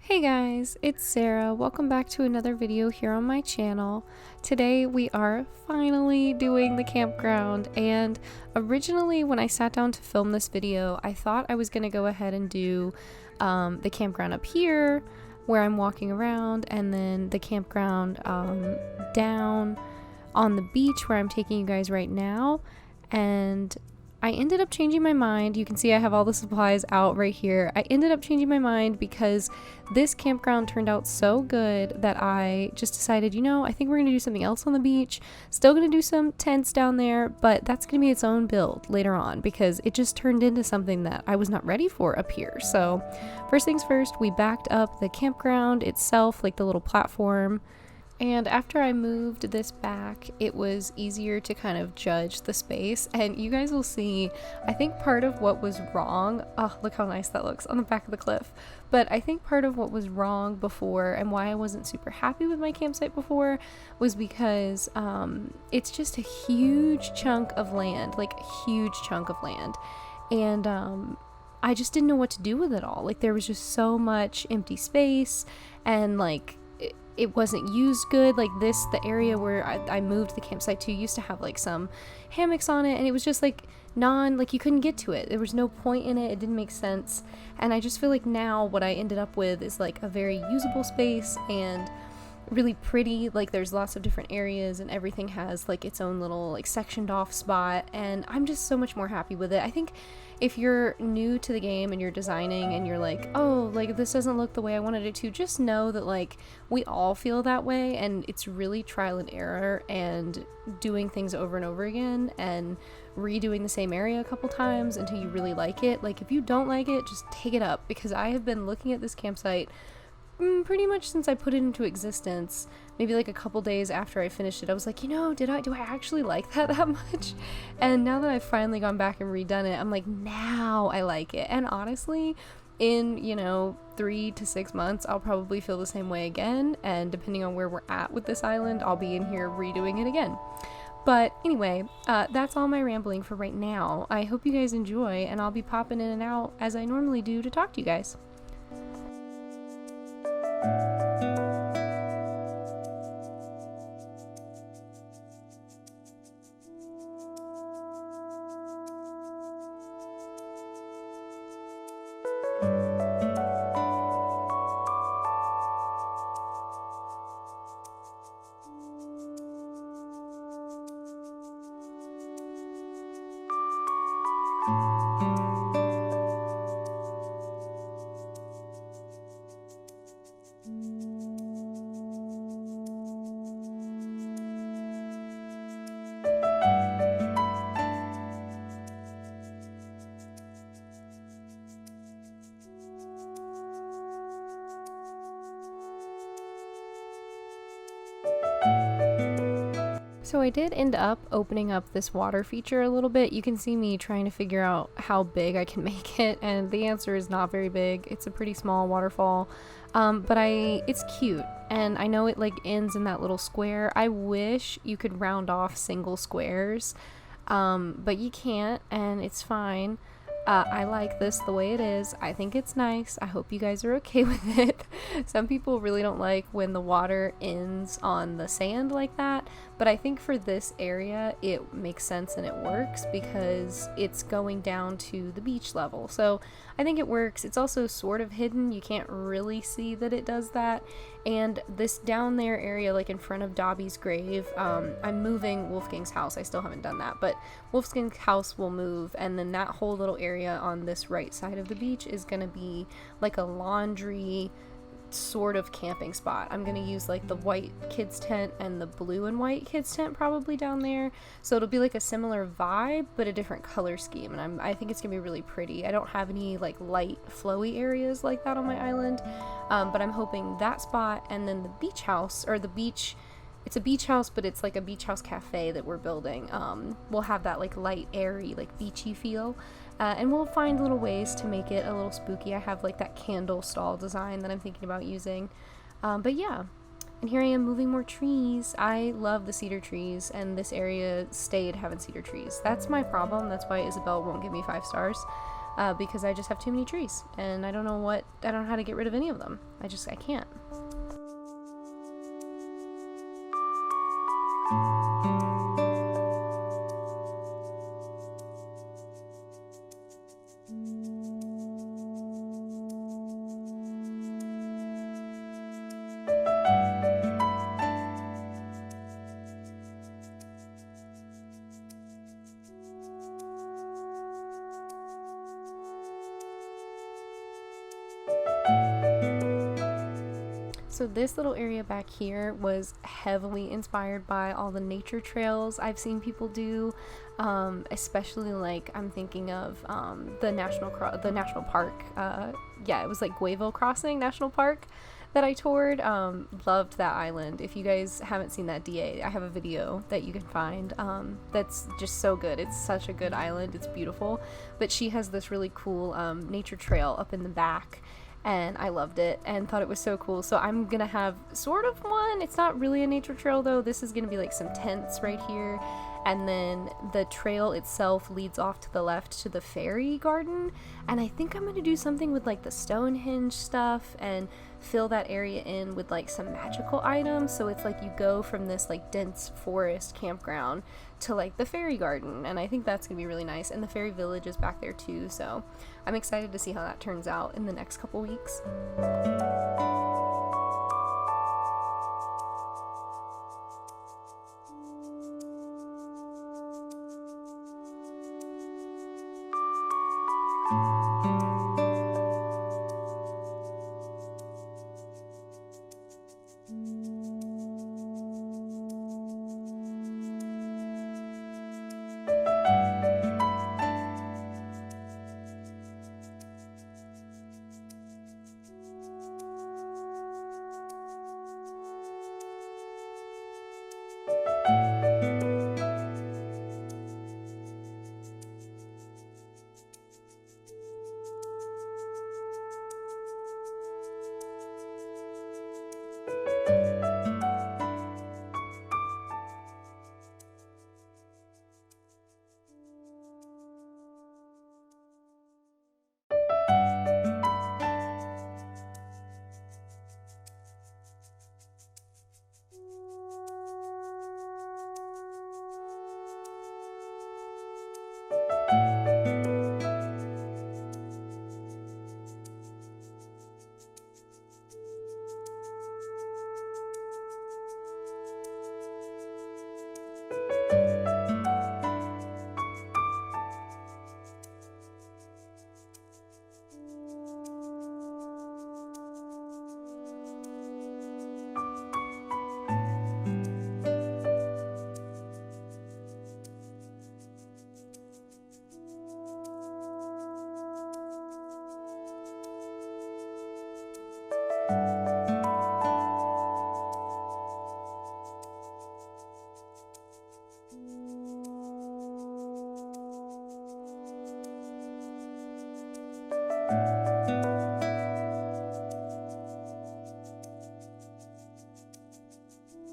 Hey guys, it's Sarah. Welcome back to another video here on my channel. Today we are finally doing the campground, and originally when I sat down to film this video, I thought I was going to go ahead and do the campground up here where I'm walking around, and then the campground down on the beach where I'm taking you guys right now. And I ended up changing my mind. You can see I have all the supplies out right here. I ended up changing my mind because this campground turned out so good that I just decided, I think we're going to do something else on the beach. Still going to do some tents down there, but that's going to be its own build later on because it just turned into something that I was not ready for up here. So first things first, we backed up the campground itself, like the little platform. And after I moved this back, it was easier to kind of judge the space. And you guys will see, I think part of what was wrong, oh, look how nice that looks on the back of the cliff. But I think part of what was wrong before and why I wasn't super happy with my campsite before was because it's just a huge chunk of land, like a huge chunk of land. And I just didn't know what to do with it all. Like there was just so much empty space, and like it wasn't used good. Like the area where I moved the campsite to used to have like some hammocks on it, and it was just like you couldn't get to it. There was no point in it. It didn't make sense. And I just feel like now what I ended up with is like a very usable space and really pretty. Like there's lots of different areas and everything has like its own little like sectioned off spot, and I'm just so much more happy with it. I think if you're new to the game and you're designing and you're like, oh, like this doesn't look the way I wanted it to, just know that like we all feel that way, and it's really trial and error and doing things over and over again and redoing the same area a couple times until you really like it. Like if you don't like it, just take it up, because I have been looking at this campsite pretty much since I put it into existence. Maybe like a couple days after I finished it, I was like, do I actually like that much? And now that I've finally gone back and redone it, I'm like, now I like it. And honestly, in 3 to 6 months, I'll probably feel the same way again, and depending on where we're at with this island, I'll be in here redoing it again. But anyway, that's all my rambling for right now. I hope you guys enjoy, and I'll be popping in and out as I normally do to talk to you guys. So I did end up opening up this water feature a little bit. You can see me trying to figure out how big I can make it, and the answer is not very big. It's a pretty small waterfall, but it's cute, and I know it like ends in that little square. I wish you could round off single squares, but you can't, and it's fine. I like this the way it is. I think it's nice. I hope you guys are okay with it. Some people really don't like when the water ends on the sand like that, but I think for this area it makes sense and it works because it's going down to the beach level. So I think it works. It's also sort of hidden. You can't really see that it does that. And this down there area, like in front of Dobby's grave, I'm moving Wolfgang's house. I still haven't done that, but Wolfgang's house will move, and then that whole little area on this right side of the beach is going to be like a laundry sort of camping spot. I'm going to use like the white kids tent and the blue and white kids tent probably down there, so it'll be like a similar vibe but a different color scheme, and I think it's gonna be really pretty. I don't have any like light flowy areas like that on my island, but I'm hoping that spot, and then the beach house, or the beach, it's a beach house but it's like a beach house cafe that we're building, we'll have that like light airy like beachy feel. And we'll find little ways to make it a little spooky. I have like that candle stall design that I'm thinking about using. But yeah, and here I am moving more trees. I love the cedar trees, and this area stayed having cedar trees. That's my problem. That's why Isabel won't give me 5 stars. because I just have too many trees and I don't know how to get rid of any of them. I can't. So this little area back here was heavily inspired by all the nature trails I've seen people do, especially like I'm thinking of the national park. Yeah, it was like Guayville Crossing National Park that I toured. Loved that island. If you guys haven't seen that DA, I have a video that you can find that's just so good. It's such a good island. It's beautiful. But she has this really cool nature trail up in the back, and I loved it and thought it was so cool. So I'm gonna have sort of one. It's not really a nature trail though. This is gonna be like some tents right here, and then the trail itself leads off to the left to the fairy garden. And I think I'm gonna do something with like the Stonehenge stuff and fill that area in with like some magical items, so it's like you go from this like dense forest campground to like the fairy garden, and I think that's gonna be really nice. And the fairy village is back there too, so I'm excited to see how that turns out in the next couple weeks.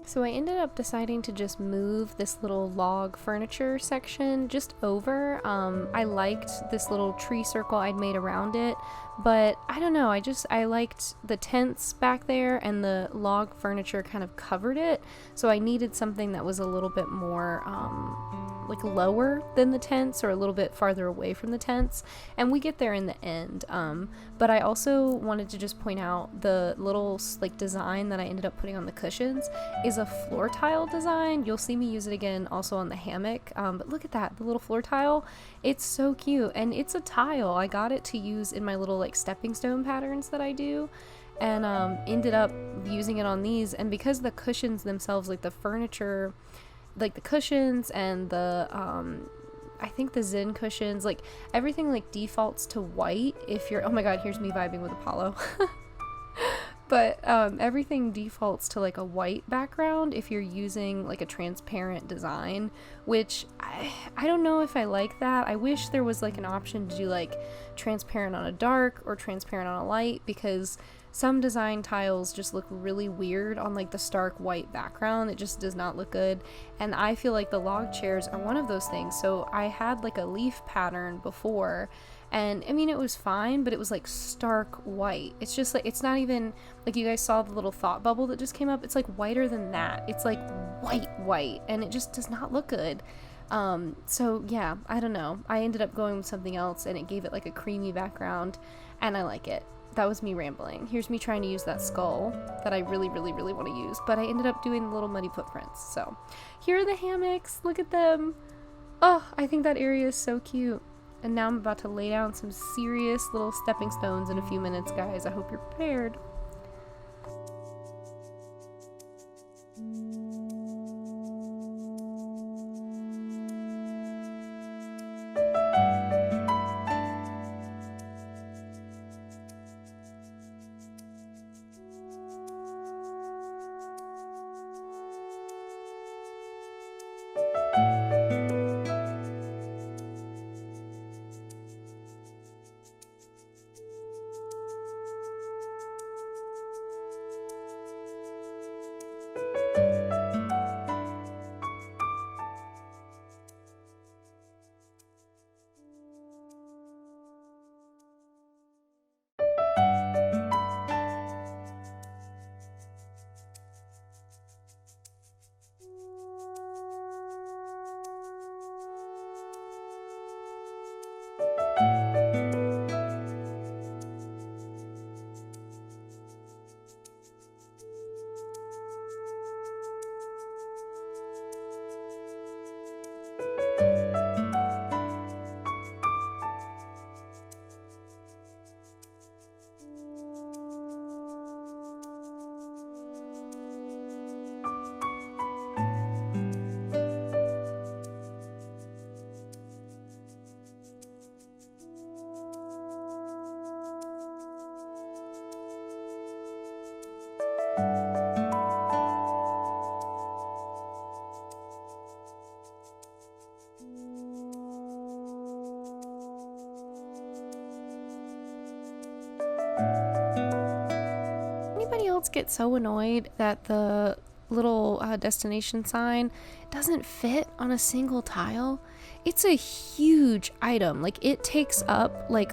So I ended up deciding to just move this little log furniture section just over. I liked this little tree circle I'd made around it, but I don't know, I liked the tents back there, and the log furniture kind of covered it, so I needed something that was a little bit more like lower than the tents, or a little bit farther away from the tents, and we get there in the end. But I also wanted to just point out the little like design that I ended up putting on the cushions is a floor tile design. You'll see me use it again also on the hammock, but look at that, the little floor tile. It's so cute, and it's a tile. I got it to use in my little like stepping stone patterns that I do, and ended up using it on these. And because the cushions themselves, like the furniture, like the cushions and the I think the Zen cushions, like everything like defaults to white if you're, oh my god, here's me vibing with Apollo. But everything defaults to like a white background if you're using like a transparent design, which I don't know if I like that. I wish there was like an option to do like transparent on a dark or transparent on a light, because some design tiles just look really weird on like the stark white background. It just does not look good, and I feel like the log chairs are one of those things. So I had like a leaf pattern before, and I mean it was fine, but it was like stark white. It's just like, it's not even like, you guys saw the little thought bubble that just came up. It's like whiter than that. It's like white, and it just does not look good. So yeah, I don't know. I ended up going with something else, and it gave it like a creamy background, and I like it. That was me rambling. Here's me trying to use that skull that I really want to use, but I ended up doing the little muddy footprints. So here are the hammocks. Look at them. Oh, I think that area is so cute. And now I'm about to lay down some serious little stepping stones in a few minutes, guys. I hope you're prepared. Anybody else get so annoyed that the little destination sign doesn't fit on a single tile? It's a huge item. Like, it takes up like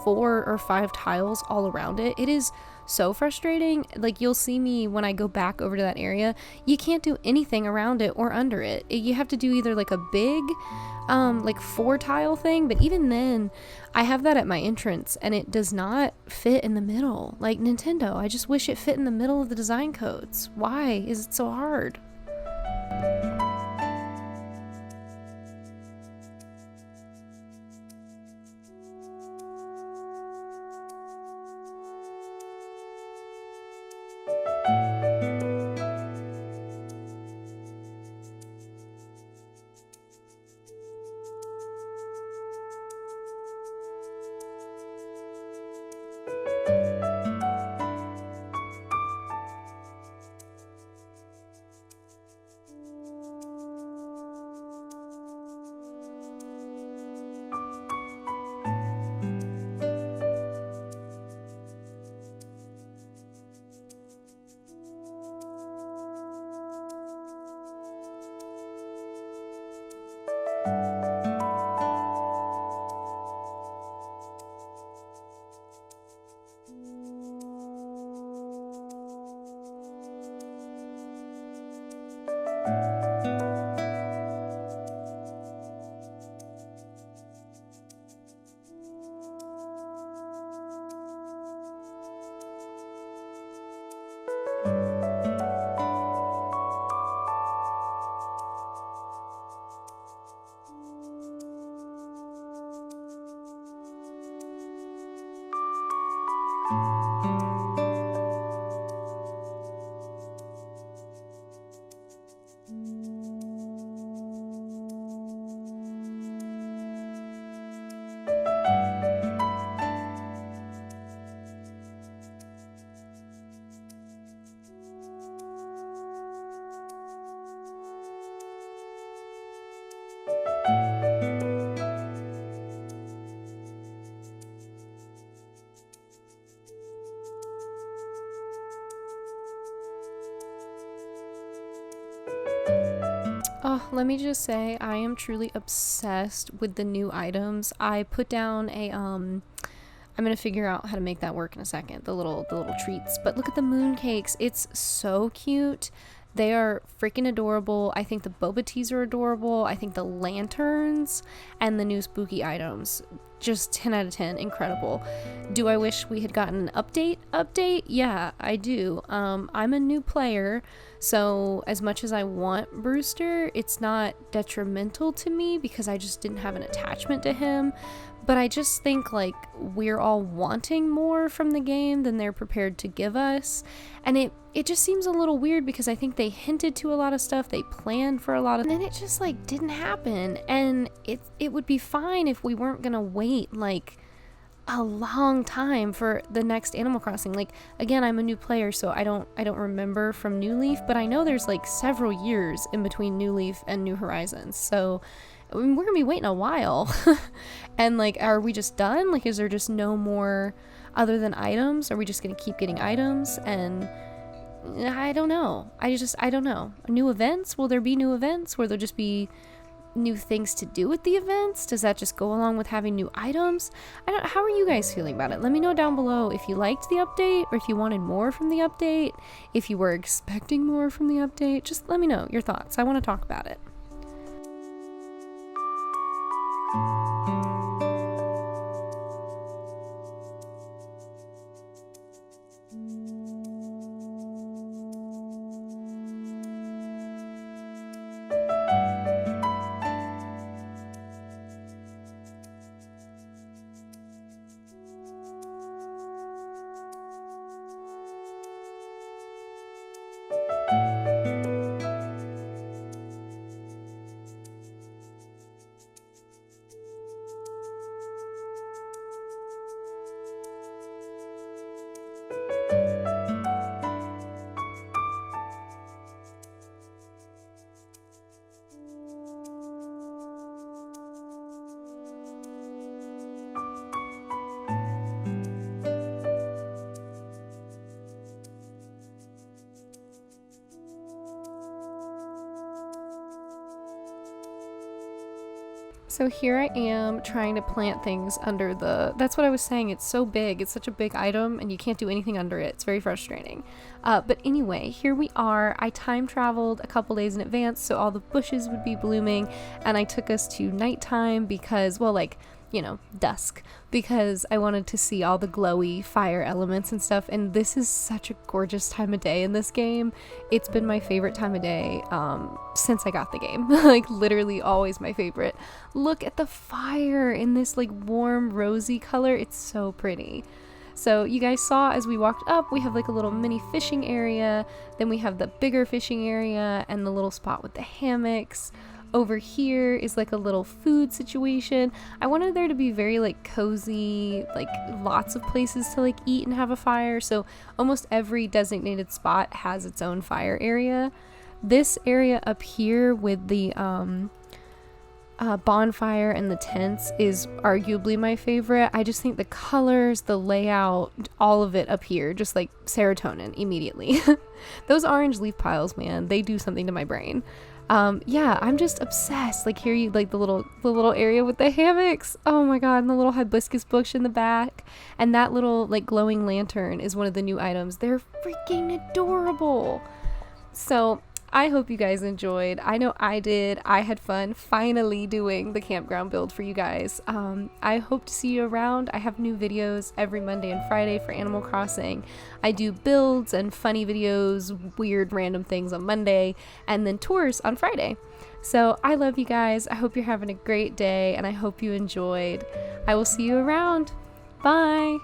4 or 5 tiles all around it. It is so frustrating. Like, you'll see me when I go back over to that area, you can't do anything around it or under it. You have to do either like a big like 4 tile thing, but even then I have that at my entrance and it does not fit in the middle. Like, Nintendo, I just wish it fit in the middle of the design codes. Why is it so hard? Oh, let me just say, I am truly obsessed with the new items. I put down a, I'm gonna figure out how to make that work in a second, the little treats. But look at the moon cakes. It's so cute. They are freaking adorable. I think the boba teas are adorable. I think the lanterns and the new spooky items, just 10 out of 10, incredible. Do I wish we had gotten an update? Yeah, I do. I'm a new player, so as much as I want Brewster, it's not detrimental to me because I just didn't have an attachment to him. But I just think like we're all wanting more from the game than they're prepared to give us. And it just seems a little weird because I think they hinted to a lot of stuff, they planned for a lot of, and then it just like didn't happen. And it would be fine if we weren't gonna wait like a long time for the next Animal Crossing. Like, again, I'm a new player, so I don't remember from New Leaf, but I know there's like several years in between New Leaf and New Horizons. So I mean, we're gonna be waiting a while. And like, are we just done? Like, is there just no more other than items? Are we just gonna keep getting items? And I don't know. I don't know. New events? Will there be new events? Will there just be new things to do with the events? Does that just go along with having new items? How are you guys feeling about it? Let me know down below if you liked the update or if you wanted more from the update, if you were expecting more from the update. Just let me know your thoughts. I want to talk about it. So here I am trying to plant things under that's what I was saying, it's so big, it's such a big item and you can't do anything under it. It's very frustrating. But anyway, here we are. I time traveled a couple days in advance so all the bushes would be blooming, and I took us to nighttime because, well, like, you know, dusk, because I wanted to see all the glowy fire elements and stuff. And this is such a gorgeous time of day in this game. It's been my favorite time of day since I got the game. Like, literally always my favorite. Look at the fire in this like warm rosy color. It's so pretty. So you guys saw as we walked up, we have like a little mini fishing area, then we have the bigger fishing area and the little spot with the hammocks. Over here is like a little food situation. I wanted there to be very like cozy, like lots of places to like eat and have a fire. So almost every designated spot has its own fire area. This area up here with the bonfire and the tents is arguably my favorite. I just think the colors, the layout, all of it up here, just like serotonin immediately. Those orange leaf piles, man, they do something to my brain. Yeah, I'm just obsessed. Like, here you like the little area with the hammocks. Oh my god, and the little hibiscus bush in the back, and that little like glowing lantern is one of the new items. They're freaking adorable. So I hope you guys enjoyed. I know I did. I had fun finally doing the campground build for you guys. I hope to see you around. I have new videos every Monday and Friday for Animal Crossing. I do builds and funny videos, weird random things on Monday, and then tours on Friday. So I love you guys. I hope you're having a great day, and I hope you enjoyed. I will see you around. Bye!